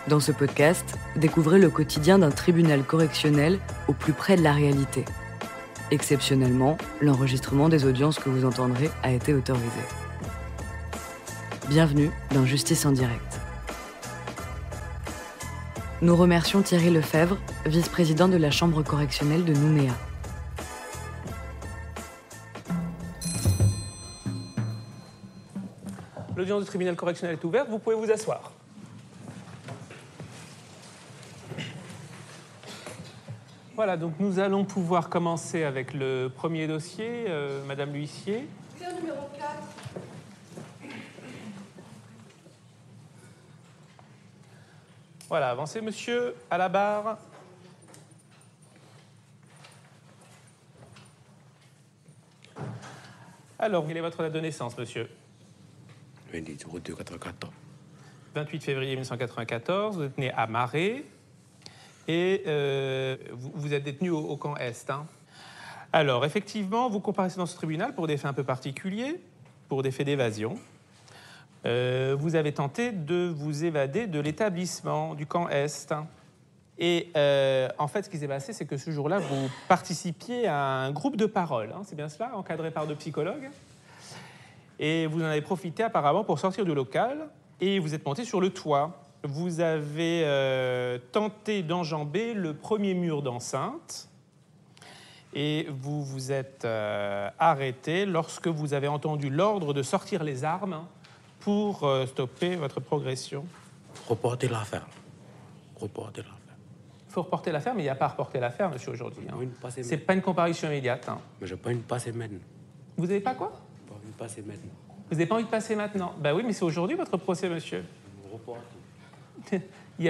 Dans ce podcast, découvrez le quotidien d'un tribunal correctionnel au plus près de la réalité. Exceptionnellement, l'enregistrement des audiences que vous entendrez a été autorisé. Bienvenue dans Justice en direct. Nous remercions Thierry Lefebvre, vice-président de la Chambre correctionnelle de Nouméa. L'audience du tribunal correctionnel est ouverte, vous pouvez vous asseoir. Voilà, donc nous allons pouvoir commencer avec le premier dossier, Madame l'huissier. C'est le numéro 4. Voilà, avancez monsieur, à la barre. Alors, quelle est votre date de naissance, monsieur? 28 février 1994, vous êtes né à Marais et vous êtes détenu au camp Est. Hein. Alors, effectivement, vous comparaissez dans ce tribunal pour des faits un peu particuliers, pour des faits d'évasion. Vous avez tenté de vous évader de l'établissement du camp Est. Et en fait, ce qui s'est passé, c'est que ce jour-là, vous participiez à un groupe de parole, hein, c'est bien cela, encadré par 2 psychologues. Et vous en avez profité apparemment pour sortir du local et vous êtes monté sur le toit. Vous avez tenté d'enjamber le premier mur d'enceinte et vous vous êtes arrêté lorsque vous avez entendu l'ordre de sortir les armes pour stopper votre progression. Reporter l'affaire. Reporter l'affaire. Il faut reporter l'affaire, mais il n'y a pas à reporter l'affaire, monsieur, aujourd'hui. Hein. C'est pas une comparution immédiate. Hein. Mais je n'ai pas envie de passer maintenant. Vous n'avez pas quoi? Pas envie de passer maintenant. Vous n'avez pas envie de passer maintenant? Ben oui, mais c'est aujourd'hui votre procès, monsieur. Reporter. Il n'y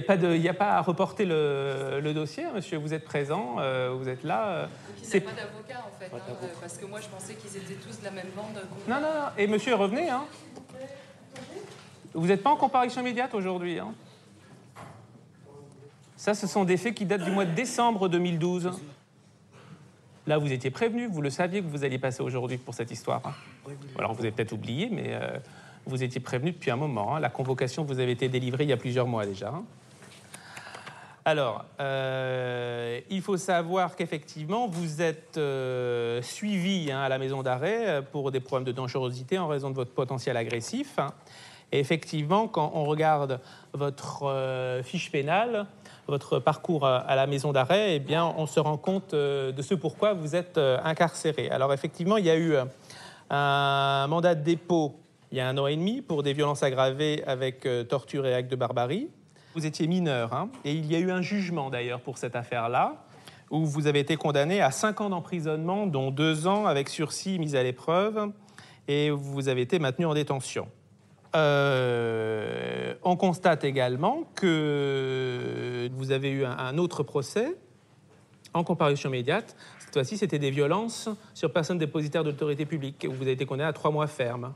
a pas à reporter le dossier, hein, monsieur. Vous êtes présent, vous êtes là. Donc il n'y a pas d'avocat, en fait, parce que moi, je pensais qu'ils étaient tous de la même bande. Non. Et monsieur, revenez. Hein. Vous n'êtes pas en comparution immédiate aujourd'hui. Hein. Ça, ce sont des faits qui datent du mois de décembre 2012. Là, vous étiez prévenu, vous le saviez que vous alliez passer aujourd'hui pour cette histoire. Hein. Alors, vous avez peut-être oublié, mais vous étiez prévenu depuis un moment. Hein. La convocation vous avait été délivrée il y a plusieurs mois déjà. Hein. Alors, il faut savoir qu'effectivement, vous êtes suivi à la maison d'arrêt pour des problèmes de dangerosité en raison de votre potentiel agressif. Hein. Et effectivement, quand on regarde votre fiche pénale, votre parcours à la maison d'arrêt, eh bien, on se rend compte de ce pourquoi vous êtes incarcéré. Alors, effectivement, il y a eu un mandat de dépôt il y a 1 an et demi pour des violences aggravées avec torture et actes de barbarie. Vous étiez mineur, hein, et il y a eu un jugement, d'ailleurs, pour cette affaire-là, où vous avez été condamné à 5 ans d'emprisonnement, dont 2 ans avec sursis mis à l'épreuve, et vous avez été maintenu en détention. On constate également que vous avez eu un autre procès en comparution immédiate. Cette fois-ci, c'était des violences sur personne dépositaire de l'autorité publique, où vous avez été condamné à 3 mois ferme.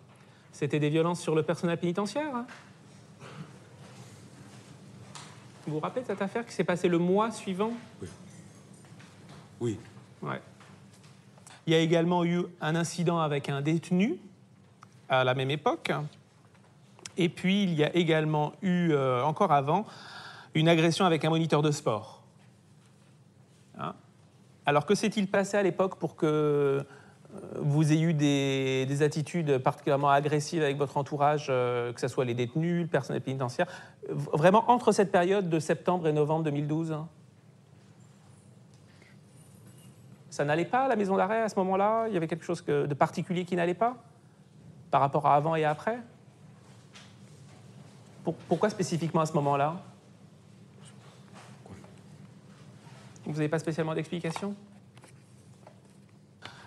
C'était des violences sur le personnel pénitentiaire. Hein. Vous vous rappelez de cette affaire qui s'est passée le mois suivant? Oui. Ouais. Il y a également eu un incident avec un détenu à la même époque. Et puis, il y a également eu, encore avant, une agression avec un moniteur de sport. Hein? Alors, que s'est-il passé à l'époque pour que vous ayez eu des attitudes particulièrement agressives avec votre entourage, que ce soit les détenus, le personnel pénitentiaire, vraiment entre cette période de septembre et novembre 2012? Ça n'allait pas à la maison d'arrêt à ce moment-là? Il y avait quelque chose de particulier qui n'allait pas par rapport à avant et après? Pourquoi spécifiquement à ce moment-là? Vous n'avez pas spécialement d'explication?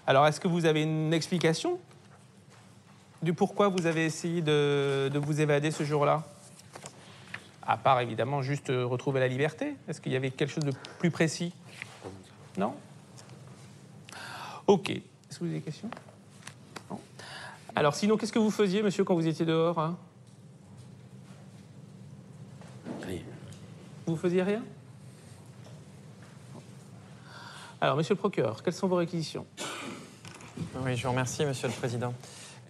Alors, est-ce que vous avez une explication du pourquoi vous avez essayé de vous évader ce jour-là? À part, évidemment, juste retrouver la liberté. Est-ce qu'il y avait quelque chose de plus précis? Non? OK. Est-ce que vous avez des questions? Non. Alors, sinon, qu'est-ce que vous faisiez, monsieur, quand vous étiez dehors? Hein? Rien. Vous faisiez rien? Alors, monsieur le procureur, quelles sont vos réquisitions? Oui, je vous remercie, Monsieur le Président.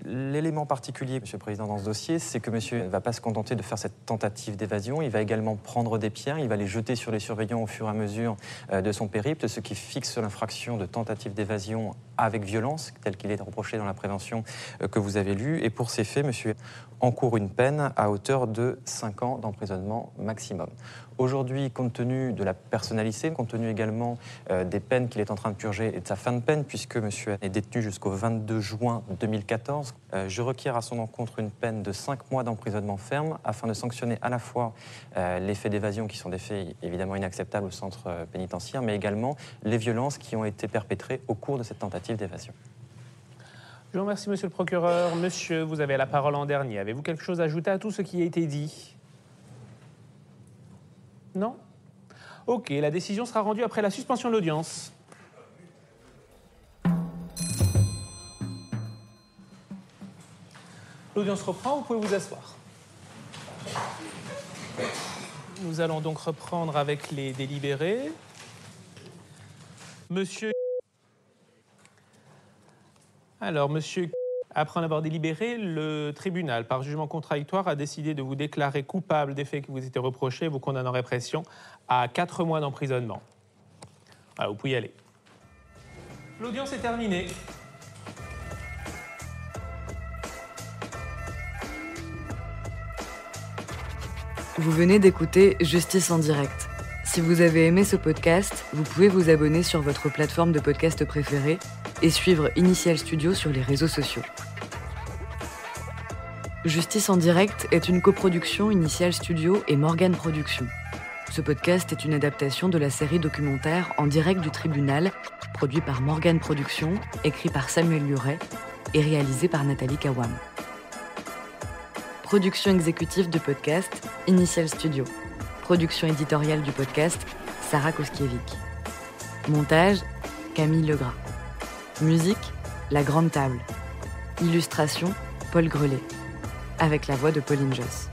L'élément particulier, Monsieur le Président, dans ce dossier, c'est que monsieur ne va pas se contenter de faire cette tentative d'évasion. Il va également prendre des pierres, il va les jeter sur les surveillants au fur et à mesure de son périple, ce qui fixe l'infraction de tentative d'évasion avec violence, tel qu'il est reproché dans la prévention que vous avez lue. Et pour ces faits, monsieur encourt une peine à hauteur de 5 ans d'emprisonnement maximum. Aujourd'hui, compte tenu de la personnalité, compte tenu également des peines qu'il est en train de purger et de sa fin de peine, puisque monsieur est détenu jusqu'au 22 juin 2014, je requiers à son encontre une peine de 5 mois d'emprisonnement ferme afin de sanctionner à la fois les faits d'évasion qui sont des faits évidemment inacceptables au centre pénitentiaire, mais également les violences qui ont été perpétrées au cours de cette tentative d'évasion. Je vous remercie, monsieur le procureur. Monsieur, vous avez la parole en dernier. Avez-vous quelque chose à ajouter à tout ce qui a été dit? Non? Ok, la décision sera rendue après la suspension de l'audience. L'audience reprend, vous pouvez vous asseoir. Nous allons donc reprendre avec les délibérés. Monsieur... Alors, monsieur, après en avoir délibéré, le tribunal, par jugement contradictoire, a décidé de vous déclarer coupable des faits qui vous étaient reprochés et vous condamne en répression à 4 mois d'emprisonnement. Voilà, vous pouvez y aller. L'audience est terminée. Vous venez d'écouter Justice en direct. Si vous avez aimé ce podcast, vous pouvez vous abonner sur votre plateforme de podcast préférée et suivre Initial Studio sur les réseaux sociaux. Justice en direct est une coproduction Initial Studio et Morgan Productions. Ce podcast est une adaptation de la série documentaire En direct du tribunal, produit par Morgan Productions, écrit par Samuel Luret et réalisé par Nathalie Kawam. Production exécutive du podcast, Initial Studio. Production éditoriale du podcast, Sarah Koskiewicz. Montage, Camille Legras. Musique, La Grande Table. Illustration, Paul Grelet. Avec la voix de Pauline Josse.